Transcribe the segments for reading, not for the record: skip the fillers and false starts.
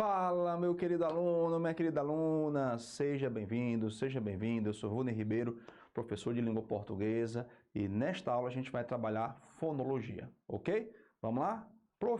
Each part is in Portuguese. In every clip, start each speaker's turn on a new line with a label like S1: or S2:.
S1: Fala, meu querido aluno, minha querida aluna, seja bem-vindo, seja bem-vindo. Eu sou Rony Ribeiro, professor de língua portuguesa, e nesta aula a gente vai trabalhar fonologia, ok? Vamos lá?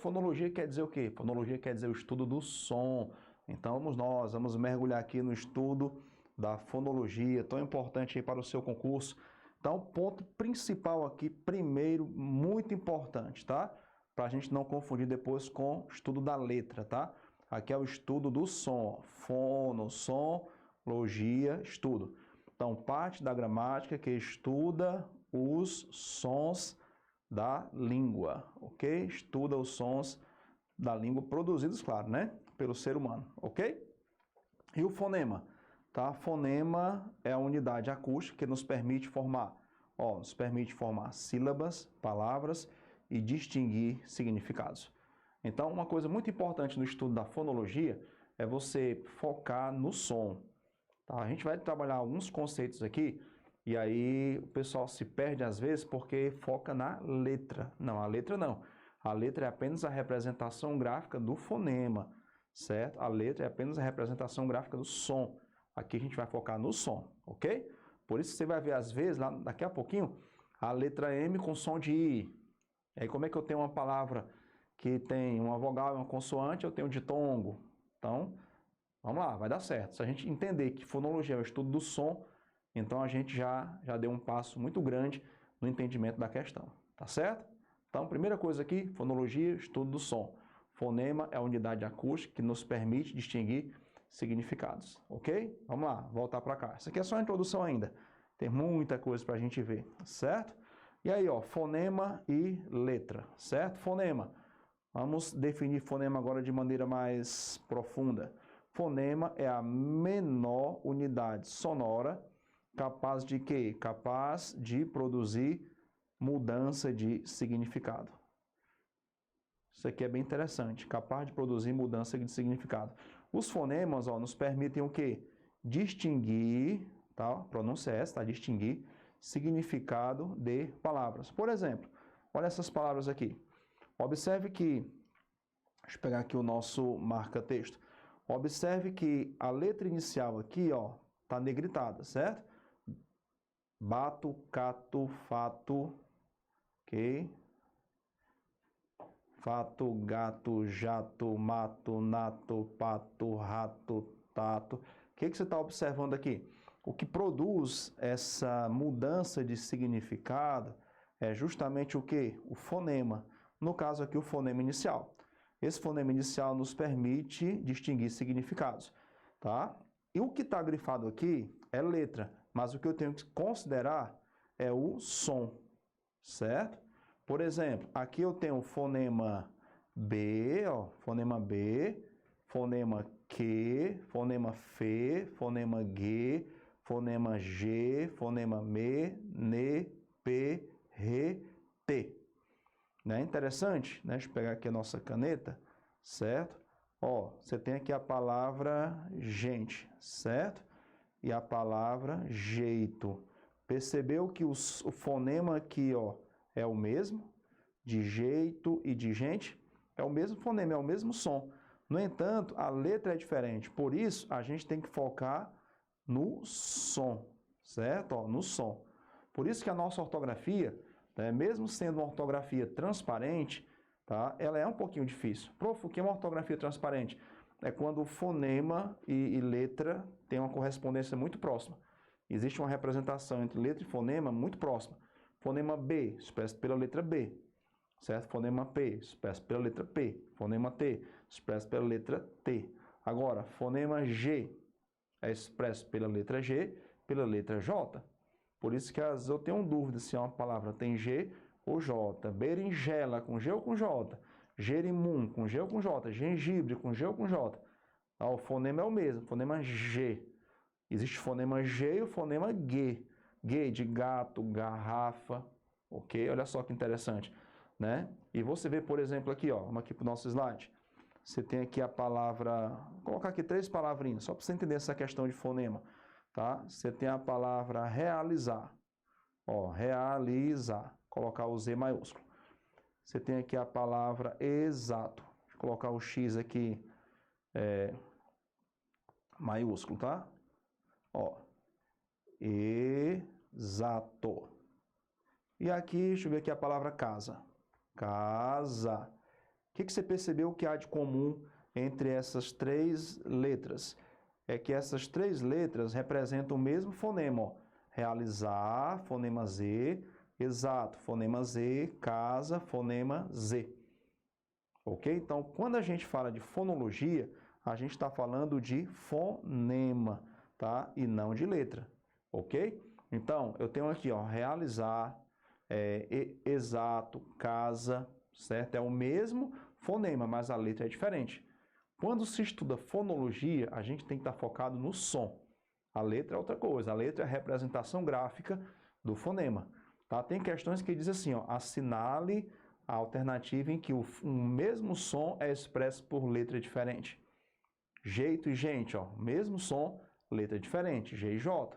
S1: Fonologia quer dizer o quê? Fonologia quer dizer o estudo do som. Então vamos mergulhar aqui no estudo da fonologia, tão importante aí para o seu concurso. Então, ponto principal aqui, primeiro, muito importante, tá? Para a gente não confundir depois com o estudo da letra, tá? Aqui é o estudo do som, fono, som, logia, estudo. Então, parte da gramática que estuda os sons da língua, ok? Estuda os sons da língua produzidos, claro, né? Pelo ser humano, ok? E o fonema, tá? Fonema é a unidade acústica que nos permite formar, nos permite formar sílabas, palavras e distinguir significados. Então, uma coisa muito importante no estudo da fonologia é você focar no som. Tá? A gente vai trabalhar alguns conceitos aqui e aí o pessoal se perde às vezes porque foca na letra. Não, a letra não. A letra é apenas a representação gráfica do fonema, certo? A letra é apenas a representação gráfica do som. Aqui a gente vai focar no som, ok? Por isso você vai ver às vezes, lá daqui a pouquinho, a letra M com som de I. E aí como é que eu tenho uma palavra que tem uma vogal e uma consoante, eu tenho ditongo. Então, vamos lá, vai dar certo. Se a gente entender que fonologia é o estudo do som, então a gente já deu um passo muito grande no entendimento da questão, tá certo? Então, primeira coisa aqui, fonologia, estudo do som. Fonema é a unidade acústica que nos permite distinguir significados, ok? Vamos lá, voltar para cá. Isso aqui é só a introdução ainda. Tem muita coisa para a gente ver, certo? E aí, fonema e letra, certo? Fonema. Vamos definir fonema agora de maneira mais profunda. Fonema é a menor unidade sonora capaz de quê? Capaz de produzir mudança de significado. Isso aqui é bem interessante, capaz de produzir mudança de significado. Os fonemas nos permitem o quê? Distinguir, tá? A pronúncia é essa, tá? Distinguir significado de palavras. Por exemplo, olha essas palavras aqui. Observe que, deixa eu pegar aqui o nosso marca-texto. Observe que a letra inicial aqui, tá negritada, certo? Bato, cato, fato, ok? Fato, gato, jato, mato, nato, pato, rato, tato. O que você está observando aqui? O que produz essa mudança de significado é justamente o quê? O fonema. No caso aqui, o fonema inicial. Esse fonema inicial nos permite distinguir significados, tá? E o que está grifado aqui é letra, mas o que eu tenho que considerar é o som, certo? Por exemplo, aqui eu tenho o fonema B, fonema B, fonema Q, fonema F, fonema G, fonema G, fonema M, N, P, R, T. Não é interessante? Né? Deixa eu pegar aqui a nossa caneta, certo? Você tem aqui a palavra gente, certo? E a palavra jeito. Percebeu que o fonema aqui, é o mesmo? De jeito e de gente? É o mesmo fonema, é o mesmo som. No entanto, a letra é diferente. Por isso, a gente tem que focar no som, certo? No som. Por isso que a nossa ortografia, mesmo sendo uma ortografia transparente, tá? Ela é um pouquinho difícil. Prof, o que é uma ortografia transparente? É quando o fonema e letra têm uma correspondência muito próxima. Existe uma representação entre letra e fonema muito próxima. Fonema B, expresso pela letra B, certo? Fonema P, expresso pela letra P. Fonema T, expresso pela letra T. Agora, fonema G é expresso pela letra G, pela letra J. Por isso que às vezes eu tenho dúvida se uma palavra tem G ou J. Berinjela com G ou com J. Jerimum com G ou com J. Gengibre com G ou com J. O fonema é o mesmo, fonema G. Existe o fonema G e o fonema G. G de gato, garrafa, ok? Olha só que interessante, né? E você vê, por exemplo, aqui, vamos aqui para o nosso slide. Você tem aqui a palavra, vou colocar aqui 3 palavrinhas, só para você entender essa questão de fonema, tá? Você tem a palavra realizar, realizar, colocar o Z maiúsculo. Você tem aqui a palavra exato, vou colocar o X aqui maiúsculo, tá? Ó, exato. E aqui, deixa eu ver aqui a palavra casa. Casa. O que você percebeu que há de comum entre essas três letras? É que essas três letras representam o mesmo fonema, ó. Realizar, fonema Z, exato, fonema Z, casa, fonema Z. Ok? Então, quando a gente fala de fonologia, a gente está falando de fonema, tá? E não de letra, ok? Então, eu tenho aqui, ó, realizar, exato, casa, certo? É o mesmo fonema, mas a letra é diferente. Quando se estuda fonologia, a gente tem que estar focado no som. A letra é outra coisa, a letra é a representação gráfica do fonema. Tá? Tem questões que dizem assim, ó, assinale a alternativa em que o mesmo som é expresso por letra diferente. Jeito e gente, ó, mesmo som, letra diferente, G e J.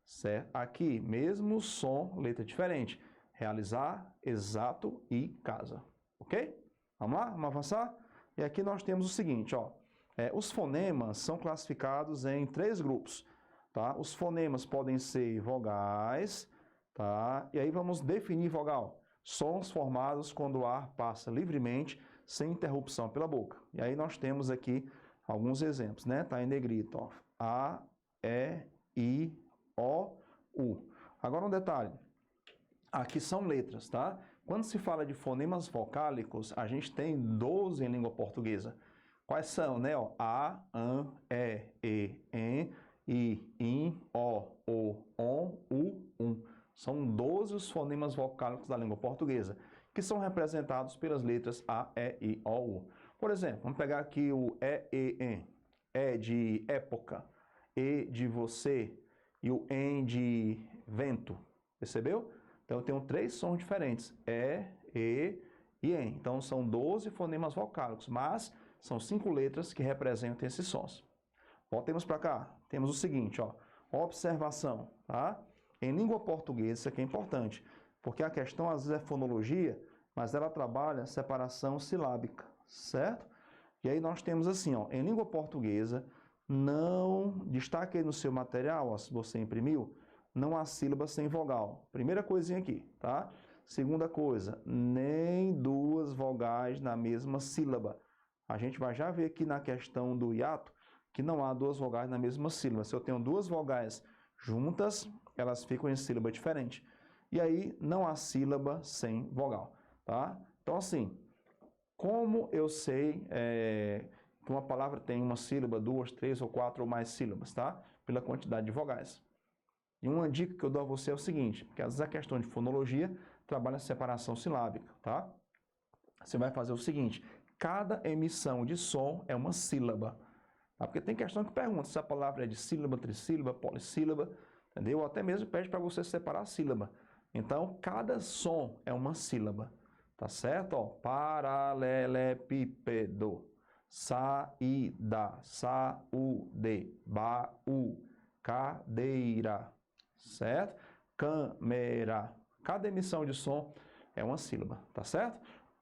S1: Certo? Aqui, mesmo som, letra diferente. Realizar, exato e casa. Ok? Vamos lá? Vamos avançar? E aqui nós temos o seguinte, ó. Os fonemas são classificados em 3 grupos. Tá? Os fonemas podem ser vogais, tá? E aí vamos definir vogal. Sons formados quando o ar passa livremente, sem interrupção pela boca. E aí nós temos aqui alguns exemplos, né? Tá em negrito, ó. A, E, I, O, U. Agora um detalhe. Aqui são letras, tá? Quando se fala de fonemas vocálicos, a gente tem 12 em língua portuguesa. Quais são, né? Ó, A, AN, E, EN, I, IN, O, ON, U, UM. São 12 os fonemas vocálicos da língua portuguesa, que são representados pelas letras A, E, I, O, U. Por exemplo, vamos pegar aqui o E, EN. E de época, E de você e o EN de vento. Percebeu? Então, eu tenho 3 sons diferentes, E e EN. Então, são 12 fonemas vocálicos, mas são 5 letras que representam esses sons. Voltemos para cá. Temos o seguinte, ó, observação, tá? Em língua portuguesa, isso aqui é importante, porque a questão às vezes é fonologia, mas ela trabalha separação silábica, certo? E aí nós temos assim, ó, em língua portuguesa, não destaque aí no seu material, ó, se você imprimiu, não há sílaba sem vogal. Primeira coisinha aqui, tá? Segunda coisa, nem 2 vogais na mesma sílaba. A gente vai já ver aqui na questão do hiato que não há 2 vogais na mesma sílaba. Se eu tenho 2 vogais juntas, elas ficam em sílaba diferente. E aí não há sílaba sem vogal, tá? Então assim, como eu sei que uma palavra tem uma sílaba, 2, 3 ou 4 ou mais sílabas, tá? Pela quantidade de vogais. E uma dica que eu dou a você é o seguinte, porque às vezes a questão de fonologia trabalha a separação silábica, tá? Você vai fazer o seguinte, cada emissão de som é uma sílaba, tá? Porque tem questão que pergunta se a palavra é de sílaba, trissílaba, polissílaba, entendeu? Ou até mesmo pede para você separar a sílaba. Então, cada som é uma sílaba, tá certo? Ó, paralelepípedo, saída, saúde, baú, cadeira, certo? Câmera. Cada emissão de som é uma sílaba, tá certo?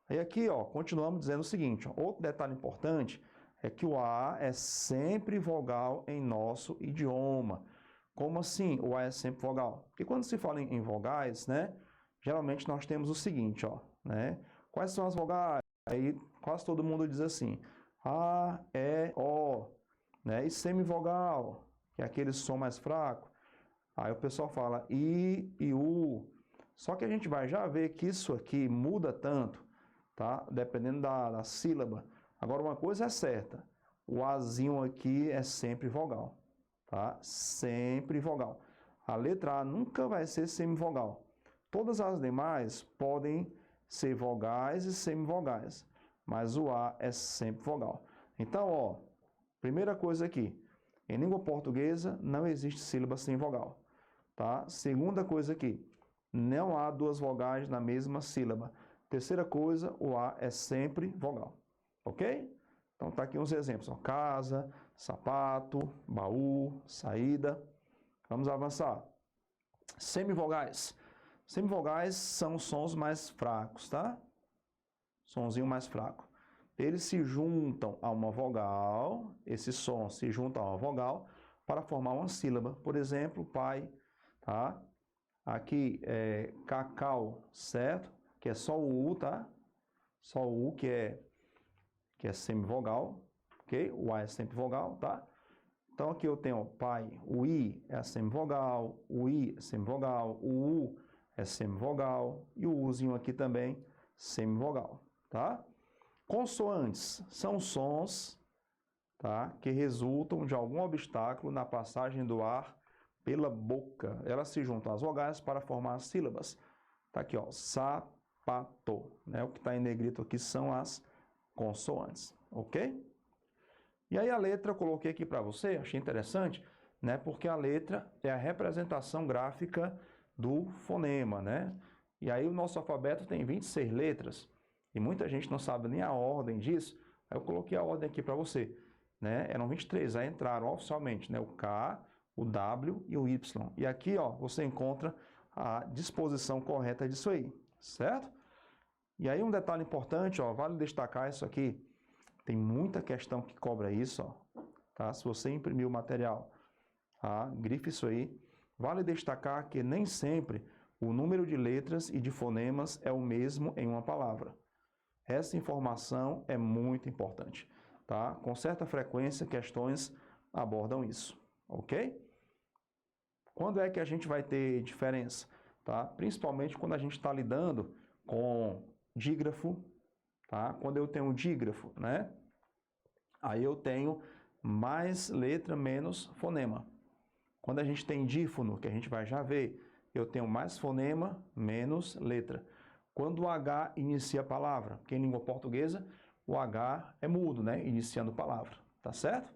S1: E aqui, ó, continuamos dizendo o seguinte, ó, outro detalhe importante é que o A é sempre vogal em nosso idioma. Como assim o A é sempre vogal? Porque quando se fala em vogais, né, geralmente nós temos o seguinte, ó, né? Quais são as vogais? Aí quase todo mundo diz assim, A, E, O, né? E semivogal, que é aquele som mais fraco. Aí o pessoal fala I e U. Só que a gente vai já ver que isso aqui muda tanto, tá? Dependendo da sílaba. Agora, uma coisa é certa, o Azinho aqui é sempre vogal, tá? Sempre vogal. A letra A nunca vai ser semivogal. Todas as demais podem ser vogais e semivogais, mas o A é sempre vogal. Então, ó, primeira coisa aqui, em língua portuguesa não existe sílaba sem vogal, tá? Segunda coisa aqui, não há 2 vogais na mesma sílaba. Terceira coisa, o A é sempre vogal, ok? Então tá aqui uns exemplos, ó, casa, sapato, baú, saída. Vamos avançar. Semivogais. Semivogais são sons mais fracos, tá? Sonzinho mais fraco. eles se juntam a uma vogal, esses sons se juntam a uma vogal para formar uma sílaba. Por exemplo, pai, tá? Aqui é cacau, certo? Que é só o U, tá? Só o U que é semivogal, ok? O A é sempre vogal, tá? Então aqui eu tenho ó, pai, o I é a semivogal, o I é semivogal, o U é semivogal e o Uzinho aqui também semivogal, tá? Consoantes são sons, tá, que resultam de algum obstáculo na passagem do ar pela boca. Elas se juntam às vogais para formar as sílabas. Tá aqui, ó, sapato, né? O que está em negrito aqui são as consoantes, ok? E aí a letra eu coloquei aqui para você, achei interessante, né? Porque a letra é a representação gráfica do fonema, né? E aí o nosso alfabeto tem 26 letras e muita gente não sabe nem a ordem disso. Aí eu coloquei a ordem aqui para você, né? Eram 23, aí entraram oficialmente, né? O K, o W e o Y. E aqui, ó, você encontra a disposição correta disso aí, certo? E aí um detalhe importante, ó, vale destacar isso aqui. Tem muita questão que cobra isso, ó, tá? Se você imprimir o material, tá? Grife isso aí. Vale destacar que nem sempre o número de letras e de fonemas é o mesmo em uma palavra. Essa informação é muito importante, tá? Com certa frequência, questões abordam isso, ok? Quando é que a gente vai ter diferença, tá? Principalmente quando a gente está lidando com dígrafo, tá? Quando eu tenho um dígrafo, né? Aí eu tenho mais letra menos fonema. Quando a gente tem dífono, que a gente vai já ver, eu tenho mais fonema menos letra. Quando o H inicia a palavra, porque em língua portuguesa o H é mudo, né? Iniciando palavra, tá certo?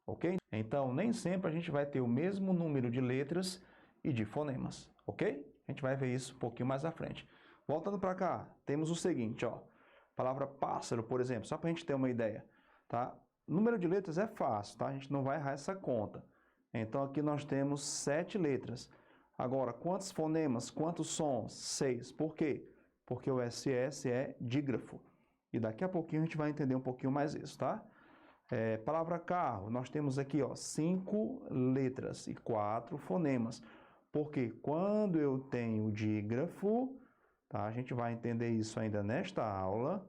S1: Ok? Então nem sempre a gente vai ter o mesmo número de letras e de fonemas, ok? A gente vai ver isso um pouquinho mais à frente. Voltando para cá, temos o seguinte, ó. Palavra pássaro, por exemplo, só para a gente ter uma ideia, tá? Número de letras é fácil, tá? A gente não vai errar essa conta. Então aqui nós temos 7 letras. Agora, quantos fonemas, quantos sons? 6. Por quê? Porque o SS é dígrafo. E daqui a pouquinho a gente vai entender um pouquinho mais isso, tá? Palavra carro, nós temos aqui, ó, 5 letras e 4 fonemas. Porque quando eu tenho dígrafo, tá? A gente vai entender isso ainda nesta aula.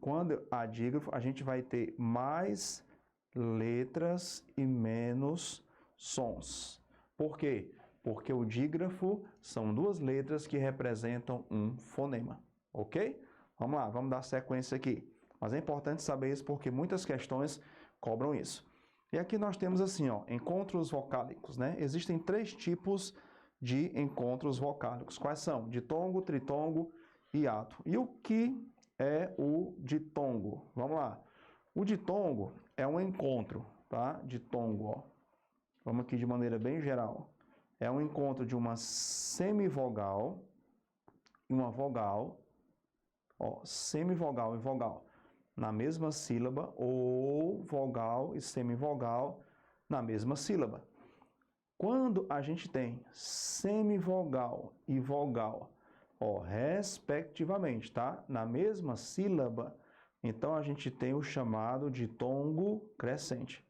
S1: Quando há dígrafo, a gente vai ter mais letras e menos sons. Por quê? Porque o dígrafo são 2 letras que representam um fonema, ok? Vamos lá, vamos dar sequência aqui. Mas é importante saber isso porque muitas questões cobram isso. E aqui nós temos assim, ó, encontros vocálicos, né? Existem 3 tipos de encontros vocálicos. Quais são? Ditongo, tritongo e hiato. E o que é o ditongo? Vamos lá. O ditongo é um encontro, tá? Ditongo, ó. Vamos aqui de maneira bem geral. É um encontro de uma semivogal e uma vogal, ó, semivogal e vogal na mesma sílaba ou vogal e semivogal na mesma sílaba. Quando a gente tem semivogal e vogal, ó, respectivamente, tá? Na mesma sílaba, então a gente tem o chamado ditongo crescente.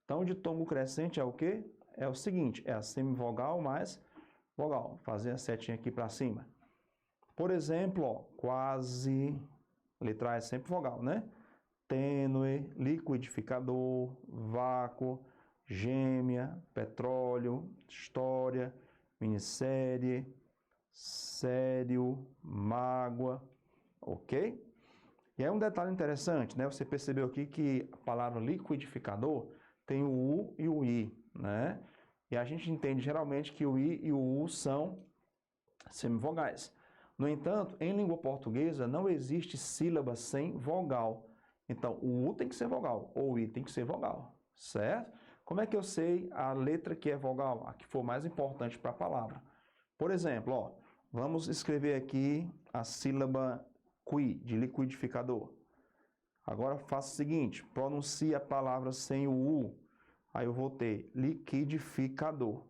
S1: Então, o ditongo crescente é o quê? É o seguinte, é a semivogal mais vogal. Fazer a setinha aqui para cima. Por exemplo, ó, quase, letra A é sempre vogal, né? Tênue, liquidificador, vácuo, gêmea, petróleo, história, minissérie, sério, mágoa, ok? E aí um detalhe interessante, né? Você percebeu aqui que a palavra liquidificador tem o U e o I, né? E a gente entende geralmente que o I e o U são semivogais. No entanto, em língua portuguesa não existe sílaba sem vogal. Então, o U tem que ser vogal, ou o I tem que ser vogal, certo? Como é que eu sei a letra que é vogal, a que for mais importante para a palavra? Por exemplo, ó, vamos escrever aqui a sílaba qui, de liquidificador. Agora faça o seguinte, pronuncie a palavra sem o U. Aí eu vou ter liquidificador,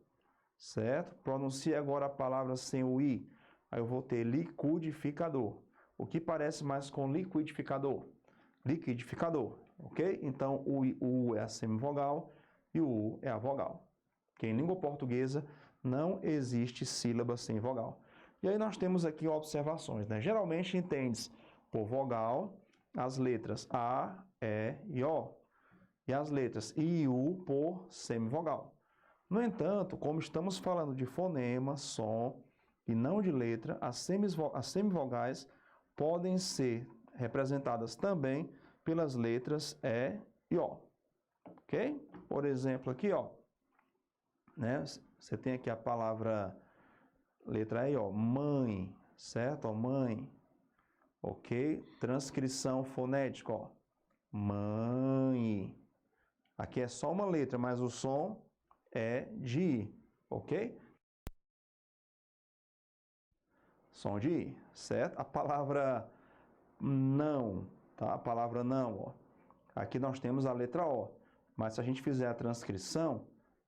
S1: certo? Pronuncie agora a palavra sem o I. Aí eu vou ter liquidificador. O que parece mais com liquidificador? liquidificador, ok? Então, o U é a semivogal e o U é a vogal. Que em língua portuguesa não existe sílaba sem vogal. E aí nós temos aqui observações, né? Geralmente entende-se por vogal as letras A, E e O, e as letras I e U por semivogal. No entanto, como estamos falando de fonema, som e não de letra, as semivogais podem ser representadas também pelas letras E e O, ok? Por exemplo, aqui, ó, né? Você tem aqui a palavra letra E, ó, mãe, certo? Ó, mãe, ok? Transcrição fonética, ó, mãe. Aqui é só uma letra, mas o som é de I, ok? Som de I, certo? A palavra não, tá? A palavra não, ó. Aqui nós temos a letra O, mas se a gente fizer a transcrição,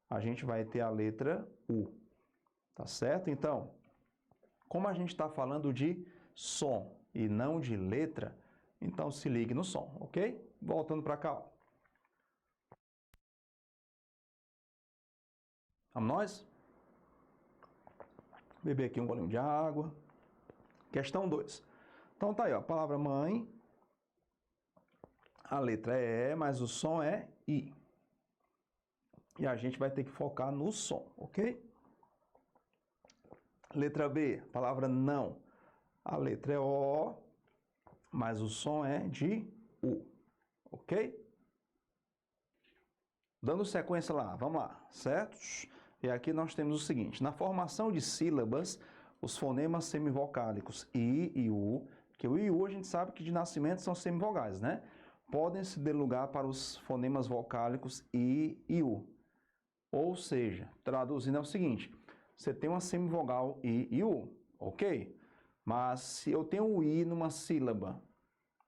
S1: a gente vai ter a letra U, tá certo? Então, como a gente está falando de som e não de letra, então se ligue no som, ok? Voltando para cá, ó. Vamos nós? Beber aqui um golinho de água. Questão 2. Então tá aí, ó, a palavra mãe, a letra é E, mas o som é I. E a gente vai ter que focar no som, ok? Letra B, palavra não. A letra é O, mas o som é de U, ok? Dando sequência lá, vamos lá, certo? E aqui nós temos o seguinte, na formação de sílabas, os fonemas semivocálicos I e U, que o I e U a gente sabe que de nascimento são semivogais, né? Podem se dar lugar para os fonemas vocálicos I e U. Ou seja, traduzindo é o seguinte, você tem uma semivogal I e U, ok? Mas se eu tenho o I numa sílaba,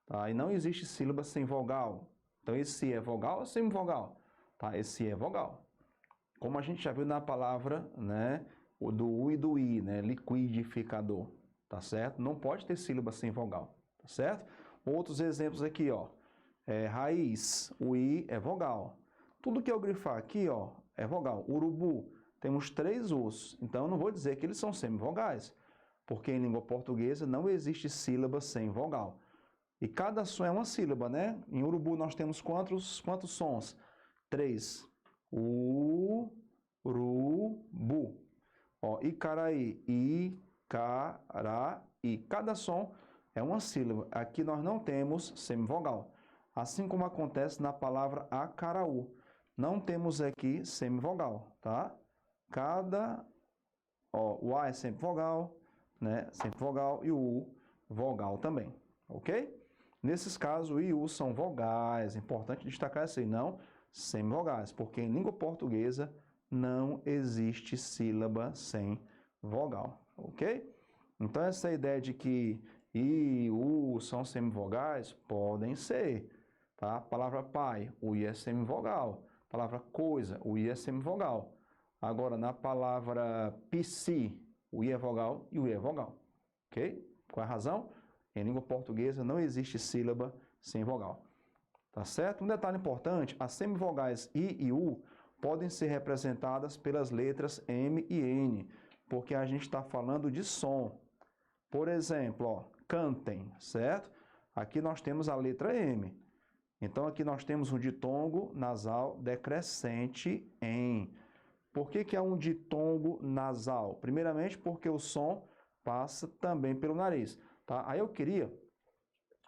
S1: tá? E não existe sílaba sem vogal, então esse é vogal ou semivogal? Tá? Esse é vogal. Como a gente já viu na palavra, né, o do U e do I, né, liquidificador, tá certo? Não pode ter sílaba sem vogal, tá certo? Outros exemplos aqui, ó, raiz, o I é vogal. Tudo que eu grifar aqui, ó, é vogal. Urubu, temos 3 Us, então eu não vou dizer que eles são semivogais, porque em língua portuguesa não existe sílaba sem vogal. E cada som é uma sílaba, né? Em urubu nós temos quantos sons? 3. U, ru, bu. Ó, Icaraí, I. Cada som é uma sílaba. Aqui nós não temos semivogal. Assim como acontece na palavra acaraú. Não temos aqui semivogal, tá? O A é semivogal, né? Semivogal e o U vogal também, ok? Nesses casos, o I e U são vogais. Importante destacar isso aí, não semivogais, porque em língua portuguesa não existe sílaba sem vogal, ok? Então, essa ideia de que I e U são semivogais, podem ser, tá? A palavra pai, o I é semivogal. A palavra coisa, o I é semivogal. Agora, na palavra psi, o I é vogal e o I é vogal, ok? Qual é a razão? Em língua portuguesa não existe sílaba sem vogal. Tá certo? Um detalhe importante, as semivogais I e U podem ser representadas pelas letras M e N, porque a gente está falando de som. Por exemplo, ó, cantem, certo? Aqui nós temos a letra M. Então, aqui nós temos um ditongo nasal decrescente em. Por que é um ditongo nasal? Primeiramente, porque o som passa também pelo nariz. Tá? Aí eu queria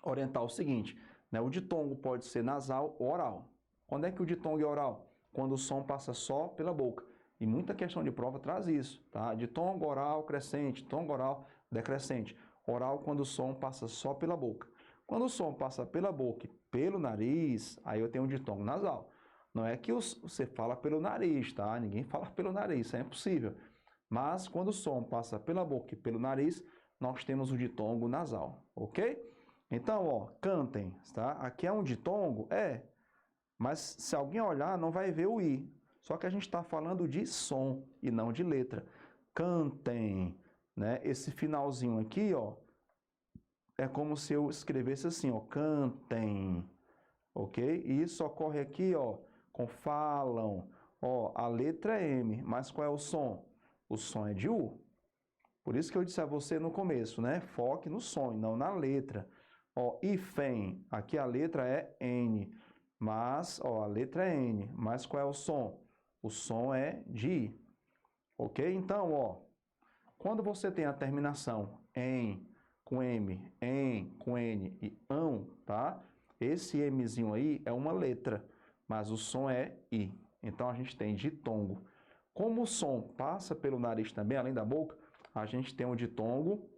S1: orientar o seguinte, né? O ditongo pode ser nasal ou oral. Quando é que o ditongo é oral? Quando o som passa só pela boca. E muita questão de prova traz isso, tá? Ditongo oral crescente, ditongo oral decrescente. Oral quando o som passa só pela boca. Quando o som passa pela boca e pelo nariz, aí eu tenho um ditongo nasal. Não é que você fala pelo nariz, tá? Ninguém fala pelo nariz, isso é impossível. Mas quando o som passa pela boca e pelo nariz, nós temos o ditongo nasal, ok? Então, ó, cantem, tá? Aqui é um ditongo? É. Mas se alguém olhar, não vai ver o I. Só que a gente está falando de som e não de letra. Cantem, né? Esse finalzinho aqui, ó, é como se eu escrevesse assim, ó, cantem, ok? E isso ocorre aqui, ó, com falam, ó, a letra é M, mas qual é o som? O som é de U. Por isso que eu disse a você no começo, né? Foque no som e não na letra. Ó, hífen, aqui a letra é N, mas, ó, a letra é N, mas qual é o som? O som é de I, ok? Então, ó, quando você tem a terminação em com M, em com N e ão, tá? Esse Mzinho aí é uma letra, mas o som é I. Então, a gente tem ditongo. Como o som passa pelo nariz também, além da boca, a gente tem o ditongo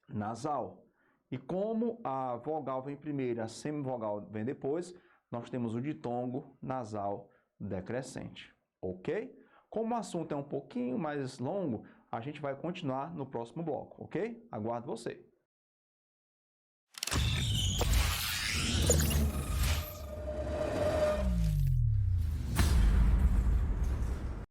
S1: nasal. E como a vogal vem primeiro, a semivogal vem depois, nós temos o ditongo nasal decrescente, ok? Como o assunto é um pouquinho mais longo, a gente vai continuar no próximo bloco, ok? Aguardo você.